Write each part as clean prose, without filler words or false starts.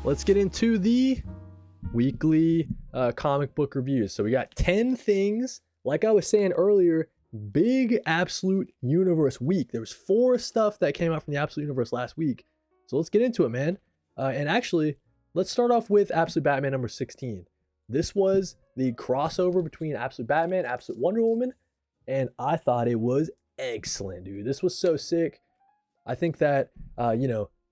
let's get into the weekly comic book reviews. So we got 10 things. Like I was saying earlier, big Absolute Universe week. There was 4 stuff that came out from the Absolute Universe last week. So let's get into it, man. And actually, let's start off with Absolute Batman number 16. This was the crossover between Absolute Batman, Absolute Wonder Woman, and I thought it was excellent, dude. This was so sick. I think that,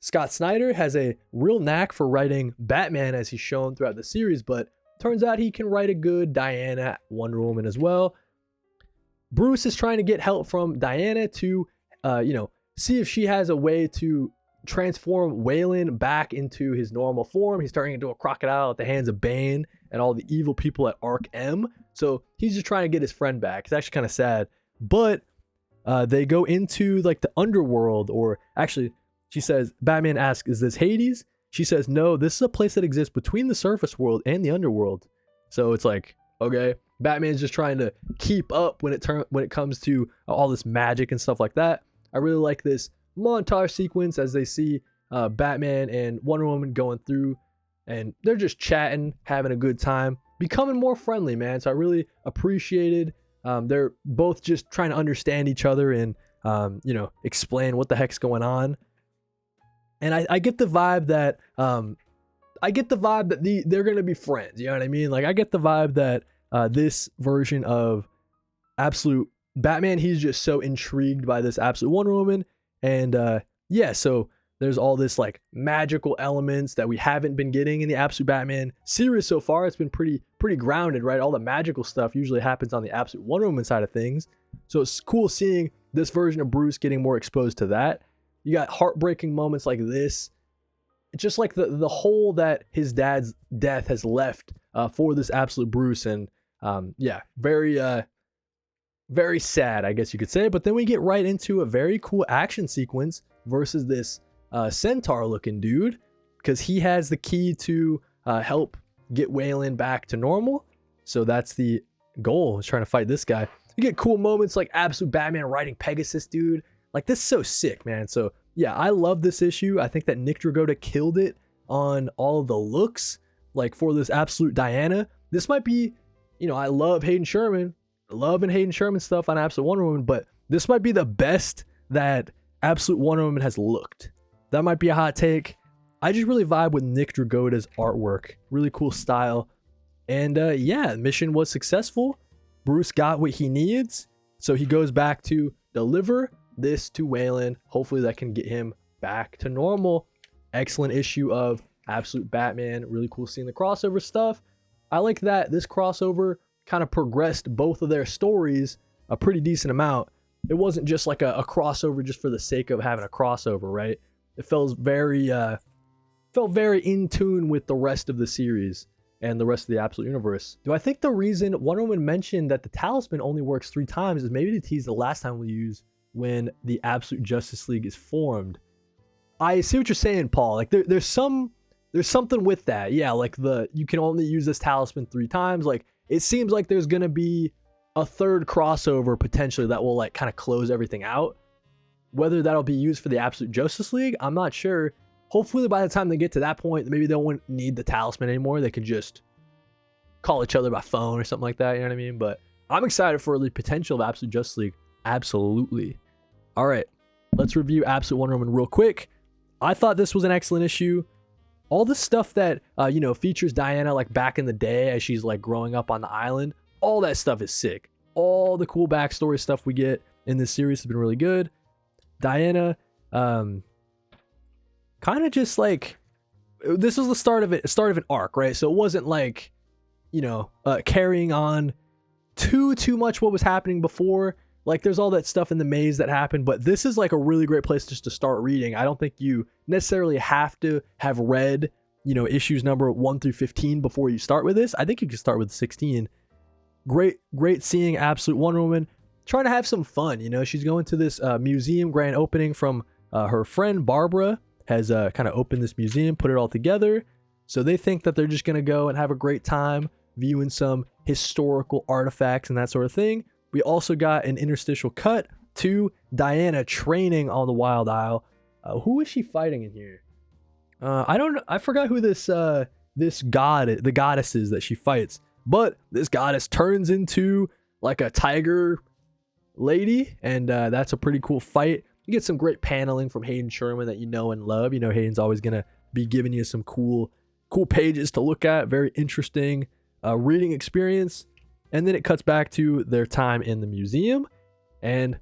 Scott Snyder has a real knack for writing Batman, as he's shown throughout the series, but turns out he can write a good Diana Wonder Woman as well. Bruce is trying to get help from Diana to, see if she has a way to transform Wayland back into his normal form. He's turning into a crocodile at the hands of Bane and all the evil people at Arc M. So he's just trying to get his friend back. It's actually kind of sad. But they go into like the underworld, or actually, she says, Batman asks, is this Hades? She says, no, this is a place that exists between the surface world and the underworld. So it's like, okay, Batman's just trying to keep up when it comes to all this magic and stuff like that. I really like this montage sequence as they see Batman and Wonder Woman going through, and they're just chatting, having a good time, becoming more friendly, man. So I really appreciated. They're both just trying to understand each other and explain what the heck's going on. And I get the vibe that they're gonna be friends. You know what I mean? Like, I get the vibe that this version of Absolute Batman, he's just so intrigued by this Absolute Wonder Woman. And so there's all this like magical elements that we haven't been getting in the Absolute Batman series so far. It's been pretty grounded, right? All the magical stuff usually happens on the Absolute Wonder Woman side of things. So it's cool seeing this version of Bruce getting more exposed to that. You got heartbreaking moments like this. It's just like the hole that his dad's death has left for this Absolute Bruce. And very sad, I guess you could say. But then we get right into a very cool action sequence versus this centaur looking dude, because he has the key to help get Wayland back to normal. So that's the goal, is trying to fight this guy. You get cool moments like Absolute Batman riding Pegasus, dude. Like, this is so sick, man. So yeah, I love this issue. I think that Nick Dragotta killed it on all the looks, like for this Absolute Diana. This might be, I love Hayden Sherman, loving Hayden Sherman stuff on Absolute Wonder Woman, but this might be the best that Absolute Wonder Woman has looked. That might be a hot take. I just really vibe with Nick Dragotta's artwork. Really cool style. And mission was successful. Bruce got what he needs. So he goes back to deliver this to Wayland. Hopefully that can get him back to normal. Excellent issue of Absolute Batman. Really cool seeing the crossover stuff. I like that this crossover kind of progressed both of their stories a pretty decent amount. It wasn't just like a crossover just for the sake of having a crossover, right? It felt very in tune with the rest of the series and the rest of the Absolute Universe. Do I think the reason Wonder Woman mentioned that the talisman only works 3 times is maybe to tease the last time we use when the Absolute Justice League is formed? I see what you're saying, Paul. Like, there's something with that. Yeah, like you can only use this talisman 3 times. Like, it seems like there's gonna be a third crossover potentially that will like kind of close everything out. Whether that'll be used for the Absolute Justice League, I'm not sure. Hopefully by the time they get to that point, maybe they won't need the talisman anymore. They can just call each other by phone or something like that. You know what I mean? But I'm excited for the potential of Absolute Justice League. Absolutely. All right, let's review Absolute Wonder Woman real quick. I thought this was an excellent issue. All the stuff that, features Diana like back in the day as she's like growing up on the island, all that stuff is sick. All the cool backstory stuff we get in this series has been really good. Diana, kind of just like, this was the start of an arc, right? So it wasn't like, carrying on too much what was happening before. Like, there's all that stuff in the maze that happened, but this is like a really great place just to start reading. I don't think you necessarily have to have read, issues number 1 through 15 before you start with this. I think you can start with 16. Great seeing Absolute Wonder Woman trying to have some fun. She's going to this museum grand opening from her friend Barbara has kind of opened this museum, put it all together. So they think that they're just going to go and have a great time viewing some historical artifacts and that sort of thing. We also got an interstitial cut to Diana training on the Wild Isle. Who is she fighting in here? I forgot who this the goddess is that she fights, but this goddess turns into like a tiger lady, and that's a pretty cool fight. You get some great paneling from Hayden Sherman that you know and love. You know Hayden's always gonna be giving you some cool pages to look at. Very interesting reading experience. And then it cuts back to their time in the museum, and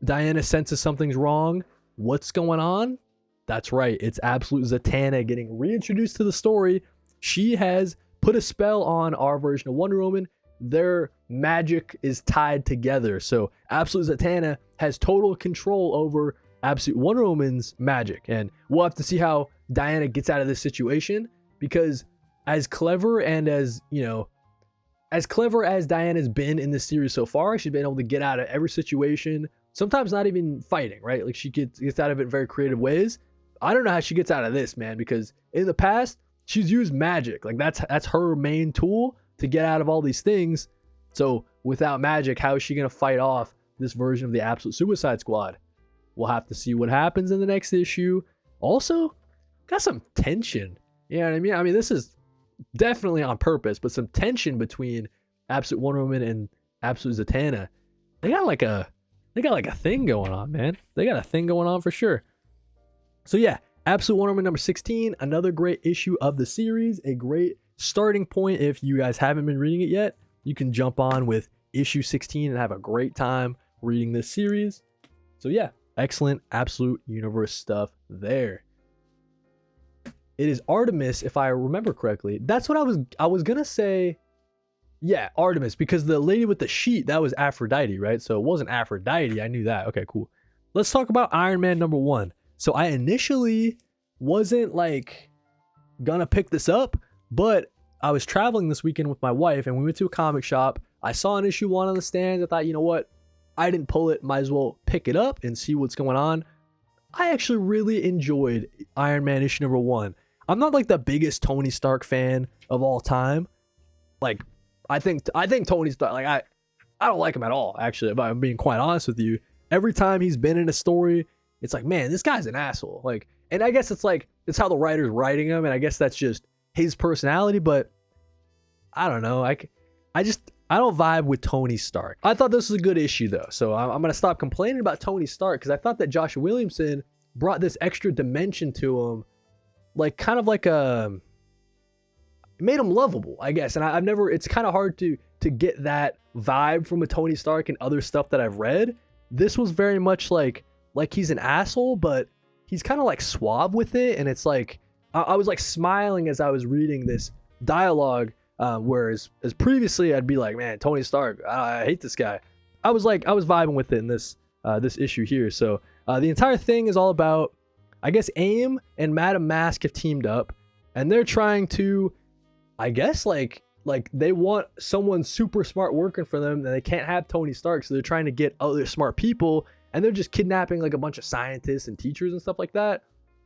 Diana senses something's wrong. What's going on? That's right. It's Absolute Zatanna getting reintroduced to the story. She has put a spell on our version of Wonder Woman. Their magic is tied together. So Absolute Zatanna has total control over Absolute Wonder Woman's magic. And we'll have to see how Diana gets out of this situation, because as clever and as Diana's been in this series so far, she's been able to get out of every situation, sometimes not even fighting, right? Like she gets out of it in very creative ways. I don't know how she gets out of this, man, because in the past, she's used magic. Like that's her main tool to get out of all these things. So without magic, how is she going to fight off this version of the Absolute Suicide Squad? We'll have to see what happens in the next issue. Also, got some tension. You know what I mean? I mean, this is definitely on purpose, but some tension between Absolute Wonder Woman and Absolute Zatanna. They got like a thing going on, man. They got a thing going on for sure. So yeah, Absolute Wonder Woman number 16, another great issue of the series, a great starting point. If you guys haven't been reading it yet, you can jump on with issue 16 and have a great time reading this series. So yeah, excellent Absolute Universe stuff there. It is Artemis, if I remember correctly. That's what I was gonna say. Yeah, Artemis, because the lady with the sheet, that was Aphrodite, right? So it wasn't Aphrodite. I knew that. Okay, cool. Let's talk about Iron Man number 1. So I initially wasn't like gonna pick this up, but I was traveling this weekend with my wife and we went to a comic shop. I saw an issue 1 on the stands. I thought, you know what? I didn't pull it. Might as well pick it up and see what's going on. I actually really enjoyed Iron Man issue number 1. I'm not like the biggest Tony Stark fan of all time. Like, I think Tony Stark, like I don't like him at all, actually, if I'm being quite honest with you. Every time he's been in a story, it's like, man, this guy's an asshole. Like, and I guess it's like, it's how the writer's writing him, and I guess that's just his personality, but I don't know. I don't vibe with Tony Stark. I thought this was a good issue though, so I'm gonna stop complaining about Tony Stark, because I thought that Josh Williamson brought this extra dimension to him, like kind of like it made him lovable, I guess. And I've never, it's kind of hard to get that vibe from a Tony Stark and other stuff that I've read. This was very much like he's an asshole, but he's kind of like suave with it. And it's like, I was like smiling as I was reading this dialogue, whereas as previously I'd be like, man, Tony Stark, I hate this guy. I was vibing with it in this issue here. So the entire thing is all about, I guess, AIM and Madame Mask have teamed up, and they're trying to, I guess, like they want someone super smart working for them, and they can't have Tony Stark, so they're trying to get other smart people, and they're just kidnapping like a bunch of scientists and teachers and stuff like that.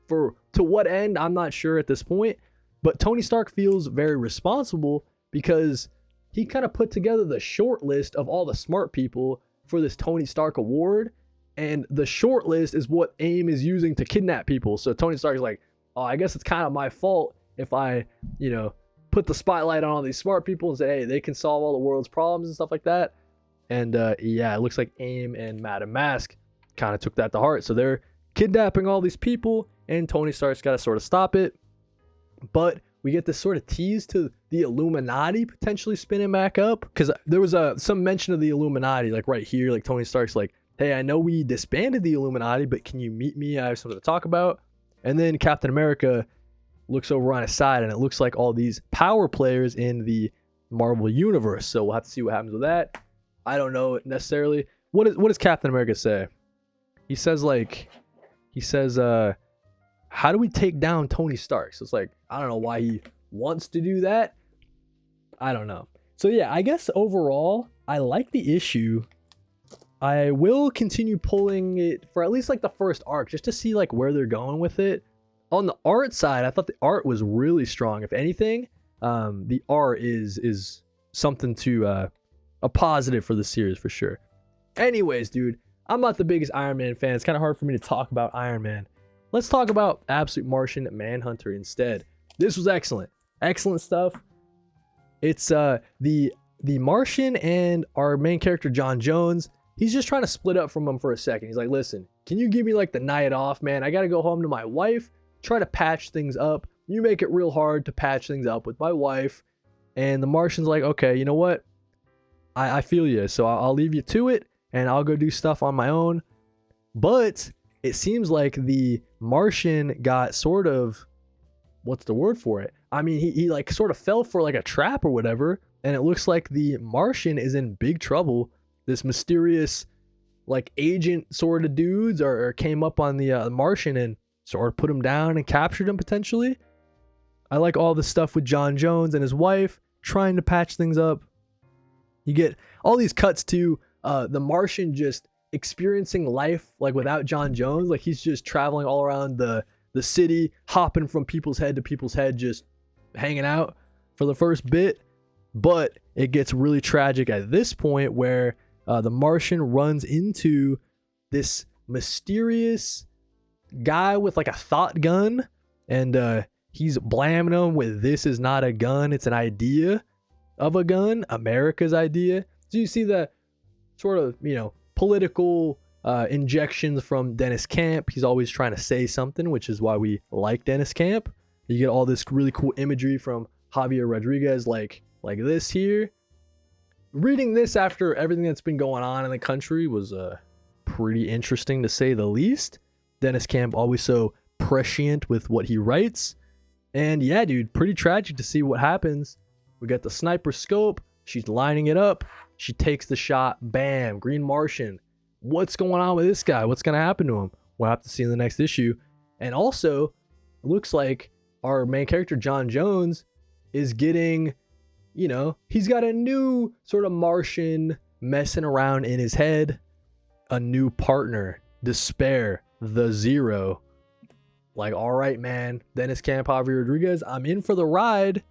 To what end, I'm not sure at this point, but Tony Stark feels very responsible because he kind of put together the short list of all the smart people for this Tony Stark award, and the short list is what AIM is using to kidnap people. So Tony Stark is like, oh, I guess it's kind of my fault if I, put the spotlight on all these smart people and say, hey, they can solve all the world's problems and stuff like that. And yeah, it looks like AIM and Madame Mask kind of took that to heart. So they're kidnapping all these people, and Tony Stark's got to sort of stop it. But we get this sort of tease to the Illuminati potentially spinning back up, because there was some mention of the Illuminati, like right here, like Tony Stark's like, hey, I know we disbanded the Illuminati, but can you meet me? I have something to talk about. And then Captain America looks over on his side, and it looks like all these power players in the Marvel universe. So we'll have to see what happens with that. I don't know necessarily. What does Captain America say? He says, how do we take down Tony Stark? So it's like, I don't know why he wants to do that. I don't know. So yeah, I guess overall, I like the issue. I will continue pulling it for at least like the first arc, just to see like where they're going with it. On the art side, I thought the art was really strong. If anything, the art is something to a positive for the series for sure. Anyways, dude, I'm not the biggest Iron Man fan. It's kind of hard for me to talk about Iron Man. let's talk about Absolute Martian Manhunter instead. This was excellent. Excellent stuff. It's the Martian and our main character John Jones. He's just trying to split up from him for a second. He's like, listen, can you give me like the night off, man? I gotta go home to my wife, try to patch things up. You make it real hard to patch things up with my wife. And the Martian's like, okay, you know what? I feel you. So I'll leave you to it and I'll go do stuff on my own. But it seems like the Martian got sort of, what's the word for it? I mean, he like sort of fell for like a trap or whatever. And it looks like the Martian is in big trouble. This mysterious like agent sort of dudes or came up on the Martian and sort of put him down and captured him potentially. I like all the stuff with John Jones and his wife trying to patch things up. You get all these cuts to the Martian just experiencing life like without John Jones. Like he's just traveling all around the city, hopping from people's head to people's head, just hanging out for the first bit. But it gets really tragic at this point where the Martian runs into this mysterious guy with like a thought gun, and he's blamming him with, this is not a gun, it's an idea of a gun, America's idea. So you see the sort of, you know, political injections from Dennis Camp. He's always trying to say something, which is why we like Dennis Camp. You get all this really cool imagery from Javier Rodriguez, like this here. Reading this after everything that's been going on in the country was pretty interesting to say the least. Dennis Camp always so prescient with what he writes. And yeah, dude, pretty tragic to see what happens. We got the sniper scope. She's lining it up. She takes the shot. Bam. Green Martian. What's going on with this guy? What's going to happen to him? We'll have to see in the next issue. And also, it looks like our main character, John Jones, is getting, you know, he's got a new sort of Martian messing around in his head. A new partner. Despair. The Zero. Like, all right, man. Dennis Camp, Javier Rodriguez, I'm in for the ride.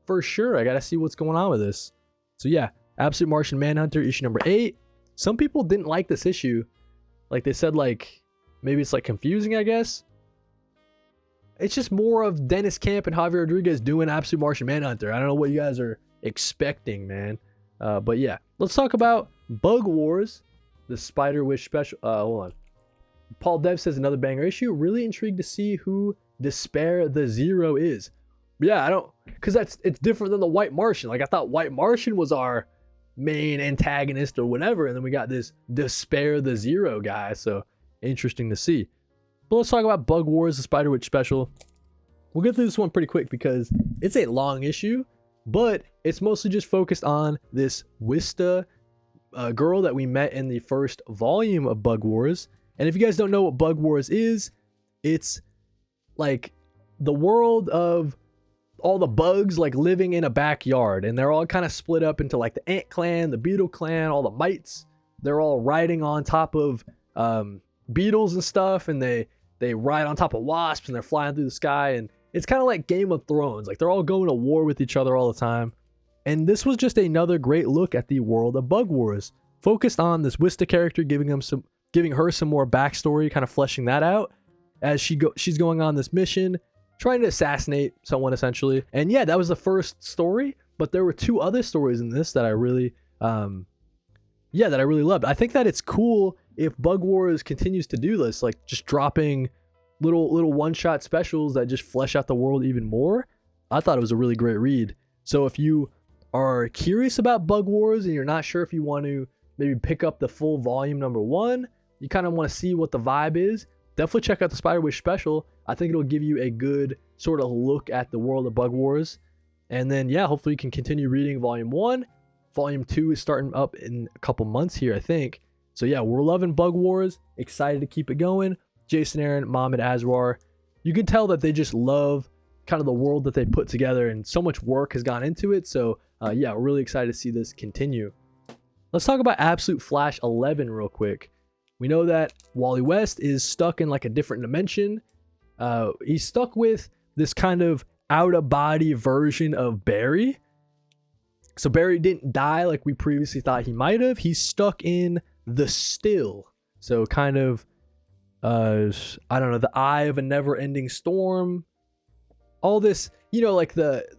For sure. I got to see what's going on with this. So yeah, Absolute Martian Manhunter, issue number 8. Some people didn't like this issue. Like they said, like, maybe it's like confusing, I guess. It's just more of Dennis Camp and Javier Rodriguez doing Absolute Martian Manhunter. I don't know what you guys are expecting, man. But yeah, let's talk about Bug Wars, the Spyder Wytch Special. Hold on. Paul Dev says another banger issue. Really intrigued to see who Despair the Zero is. Yeah, I don't, because it's different than the White Martian. Like I thought White Martian was our main antagonist or whatever, and then we got this Despair the Zero guy. So interesting to see. But let's talk about Bug Wars, the Spyder Wytch Special. We'll get through this one pretty quick because it's a long issue, but it's mostly just focused on this Wista girl that we met in the first volume of Bug Wars. And if you guys don't know what Bug Wars is, it's like the world of all the bugs like living in a backyard, and they're all kind of split up into like the ant clan, the beetle clan, all the mites. They're all riding on top of beetles and stuff, and they ride on top of wasps, and they're flying through the sky, and it's kind of like Game of Thrones. Like they're all going to war with each other all the time. And this was just another great look at the world of Bug Wars, focused on this Wista character, giving her some more backstory, kind of fleshing that out as she's going on this mission, trying to assassinate someone essentially. And yeah, that was the first story, but there were 2 other stories in this that I really loved. I think that it's cool if Bug Wars continues to do this, like just dropping little one-shot specials that just flesh out the world even more. I thought it was a really great read. So if you are curious about Bug Wars and you're not sure if you want to maybe pick up the full volume number 1, you kind of want to see what the vibe is, definitely check out the Spyder Wytch Special. I think it'll give you a good sort of look at the world of Bug Wars. And then, yeah, hopefully you can continue reading volume 1. Volume 2 is starting up in a couple months here, I think. So yeah, we're loving Bug Wars. Excited to keep it going. Jason Aaron, Mohamed Aswar. You can tell that they just love kind of the world that they put together, and so much work has gone into it. So yeah, we're really excited to see this continue. Let's talk about Absolute Flash 11 real quick. We know that Wally West is stuck in like a different dimension. He's stuck with this kind of out-of-body version of Barry. So Barry didn't die like we previously thought he might have. He's stuck in the still. So kind of I don't know, the eye of a never-ending storm. All this, like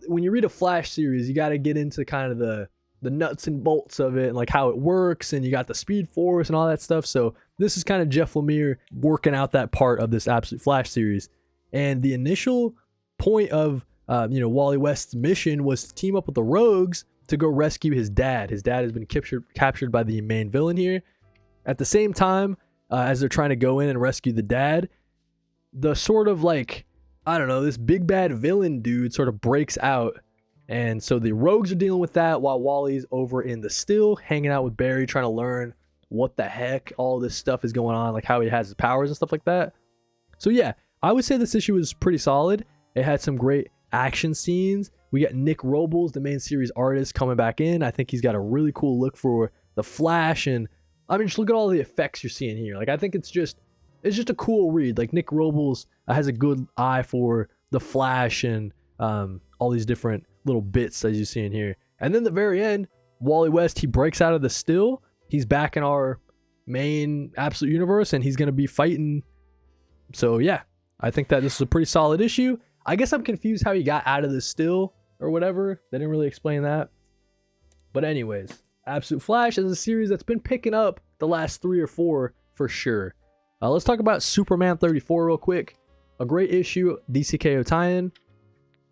when you read a Flash series, you got to get into kind of the nuts and bolts of it and like how it works, and you got the Speed Force and all that stuff. So this is kind of Jeff Lemire working out that part of this Absolute Flash series. And the initial point of Wally West's mission was to team up with the Rogues to go rescue his dad. His dad has been captured by the main villain here. At the same time, as they're trying to go in and rescue the dad, the sort of like, I don't know, this big bad villain dude sort of breaks out. And so the Rogues are dealing with that while Wally's over in the Still, hanging out with Barry, trying to learn what the heck all this stuff is going on, like how he has his powers and stuff like that. So yeah, I would say this issue was pretty solid. It had some great action scenes. We got Nick Robles, the main series artist, coming back in. I think he's got a really cool look for the Flash. And I mean, just look at all the effects you're seeing here. Like, I think it's just a cool read. Like, Nick Robles has a good eye for the Flash and all these different little bits as you see in here. And then the very end, Wally West, he breaks out of the Still. He's back in our main Absolute Universe, and he's going to be fighting. So yeah, I think that this is a pretty solid issue. I guess I'm confused how he got out of the Still or whatever. They didn't really explain that. But anyways, Absolute Flash is a series that's been picking up the last 3 or 4 for sure. Let's talk about Superman 34 real quick. A great issue, DCKO tie-in.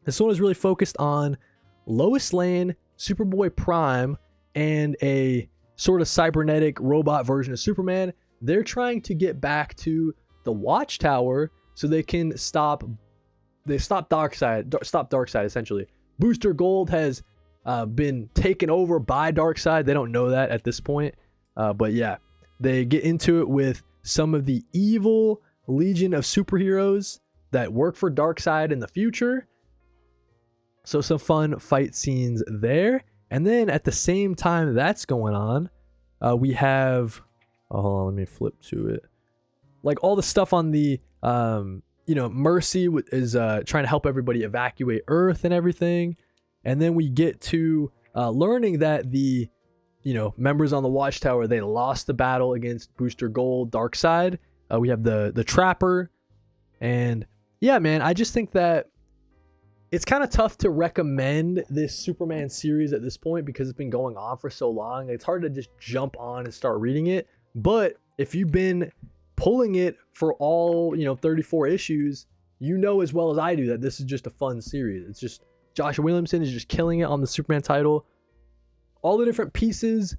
This one is really focused on Lois Lane, Superboy Prime, and a sort of cybernetic robot version of Superman. They're trying to get back to the Watchtower so they can stop Darkseid essentially. Booster Gold has been taken over by Darkseid. They don't know that at this point. But yeah, they get into it with some of the evil legion of superheroes that work for Darkseid in the future. So some fun fight scenes there. And then at the same time that's going on, we have, hold on, let me flip to it. Like all the stuff on the, Mercy is trying to help everybody evacuate Earth and everything. And then we get to learning that the, members on the Watchtower, they lost the battle against Booster Gold, Darkseid. We have the Trapper. And yeah, man, I just think that it's kind of tough to recommend this Superman series at this point because it's been going on for so long. It's hard to just jump on and start reading it. But if you've been pulling it for all, 34 issues, as well as I do that this is just a fun series. It's just Josh Williamson is just killing it on the Superman title. All the different pieces,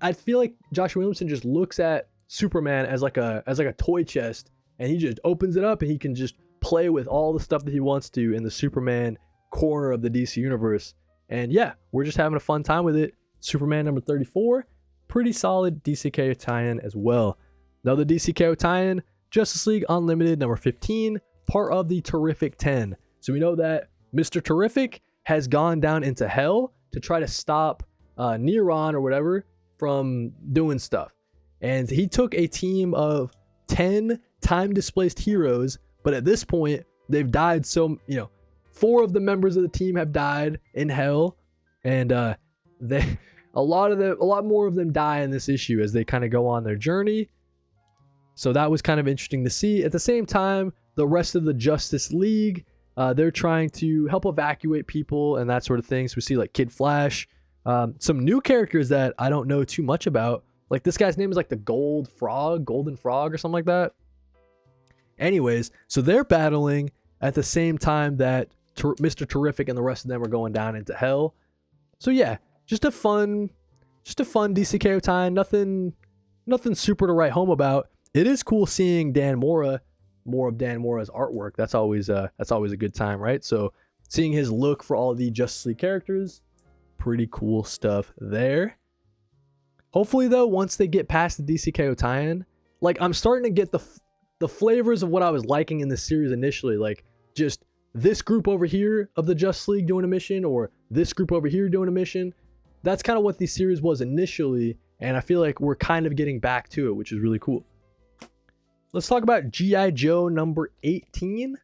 I feel like Josh Williamson just looks at Superman as like a toy chest, and he just opens it up and he can just play with all the stuff that he wants to in the Superman corner of the DC universe. And yeah, we're just having a fun time with it. Superman number 34, pretty solid DCKO tie-in as well. Now the DCKO tie-in, Justice League Unlimited number 15, part of the Terrific 10. So we know that Mr. Terrific has gone down into hell to try to stop Neron or whatever from doing stuff. And he took a team of 10 time-displaced heroes, but at this point, they've died. So, 4 of the members of the team have died in hell, and a lot more of them die in this issue as they kind of go on their journey. So that was kind of interesting to see. At the same time, the rest of the Justice League, they're trying to help evacuate people and that sort of thing. So we see like Kid Flash, some new characters that I don't know too much about. Like this guy's name is like the Golden Frog or something like that. Anyways, so they're battling at the same time that Mr. Terrific and the rest of them are going down into hell. So yeah, just a fun DCKO time. Nothing super to write home about. It is cool seeing more of Dan Mora's artwork. That's always a good time, right? So seeing his look for all the Justice League characters, pretty cool stuff there. Hopefully though, once they get past the DCKO tie-in, I'm starting to get the flavors of what I was liking in this series initially, like just this group over here of the Justice League doing a mission, or this group over here doing a mission. That's kind of what the series was initially, and I feel like we're kind of getting back to it, which is really cool. Let's talk about G.I. Joe number 18,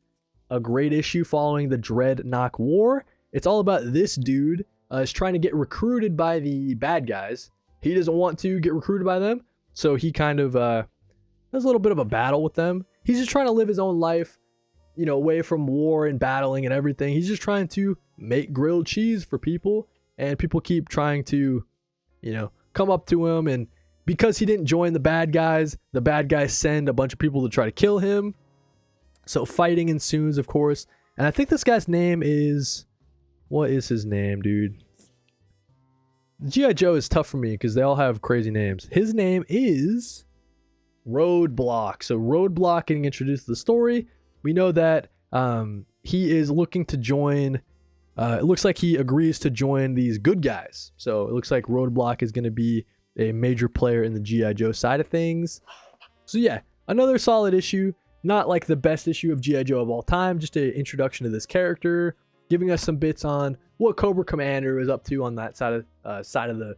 a great issue following the Dreadnought War. It's all about this dude is trying to get recruited by the bad guys. He doesn't want to get recruited by them, so he kind of There's a little bit of a battle with them. He's just trying to live his own life, you know, away from war and battling and everything. He's just trying to make grilled cheese for people, and people keep trying to, you know, come up to him, and because he didn't join the bad guys send a bunch of people to try to kill him. So fighting ensues, of course. And I think this guy's name is, what is his name, dude? G.I. Joe is tough for me because they all have crazy names. His name is Roadblock. So Roadblock getting introduced to the story. We know that he is looking to join. It looks like he agrees to join these good guys. So it looks like Roadblock is going to be a major player in the G.I. Joe side of things. So yeah, another solid issue. Not like the best issue of G.I. Joe of all time. Just an introduction to this character, giving us some bits on what Cobra Commander is up to on that side of the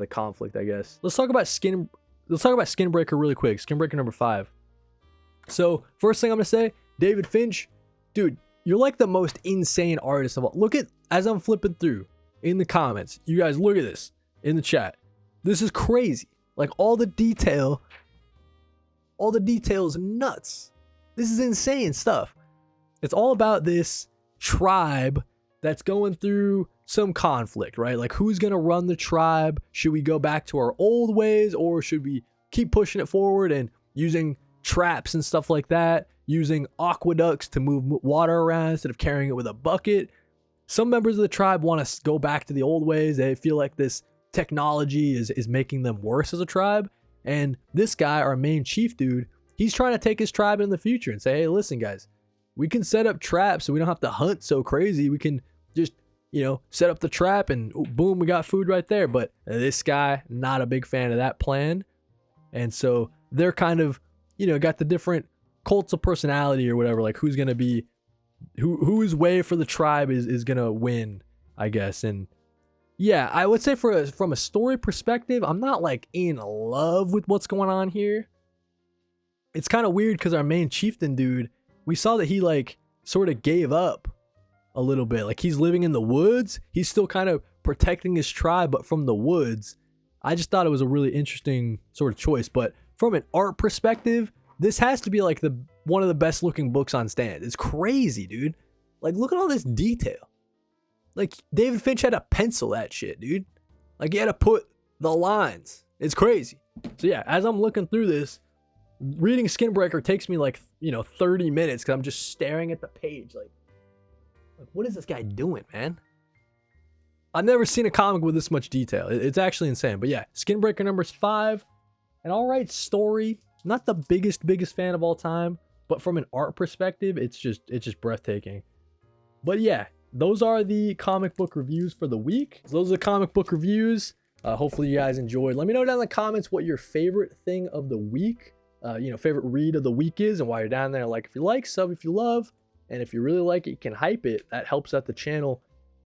conflict, I guess. Let's talk about Skinbreaker really quick. Skinbreaker number 5. So first thing I'm gonna say, David Finch, dude, you're like the most insane artist of all. Look at, as I'm flipping through in the comments, you guys look at this in the chat. This is crazy. Like all the detail is nuts. This is insane stuff. It's all about this tribe that's going through some conflict, right? Like who's going to run the tribe? Should we go back to our old ways, or should we keep pushing it forward and using traps and stuff like that, using aqueducts to move water around instead of carrying it with a bucket? Some members of the tribe want to go back to the old ways. They feel like this technology is making them worse as a tribe. And this guy, our main chief dude, he's trying to take his tribe in the future and say, hey, listen, guys, we can set up traps so we don't have to hunt so crazy. We can just, you know, set up the trap and boom, we got food right there. But this guy, not a big fan of that plan. And so they're kind of, you know, got the different cults of personality or whatever, like who's going to be, whose way for the tribe is going to win, I guess. And yeah, I would say from a story perspective, I'm not like in love with what's going on here. It's kind of weird because our main chieftain dude, we saw that he like sort of gave up a little bit. Like he's living in the woods. He's still kind of protecting his tribe, but from the woods. I just thought it was a really interesting sort of choice. But from an art perspective, this has to be like one of the best looking books on stand. It's crazy, dude. Like look at all this detail. Like David Finch had to pencil that shit, dude. Like he had to put the lines. It's crazy. So yeah, as I'm looking through this, reading Skinbreaker takes me like, you know, 30 minutes because I'm just staring at the page. Like, what is this guy doing, man? I've never seen a comic with this much detail. It's actually insane. But yeah, Skinbreaker number 5. An alright story. Not the biggest fan of all time, but from an art perspective, it's just breathtaking. But yeah, those are the comic book reviews for the week. So those are the comic book reviews. Hopefully you guys enjoyed. Let me know down in the comments what your favorite thing of the week, favorite read of the week is, and while you're down there, like if you like, sub if you love, and if you really like it, you can hype it. That helps out the channel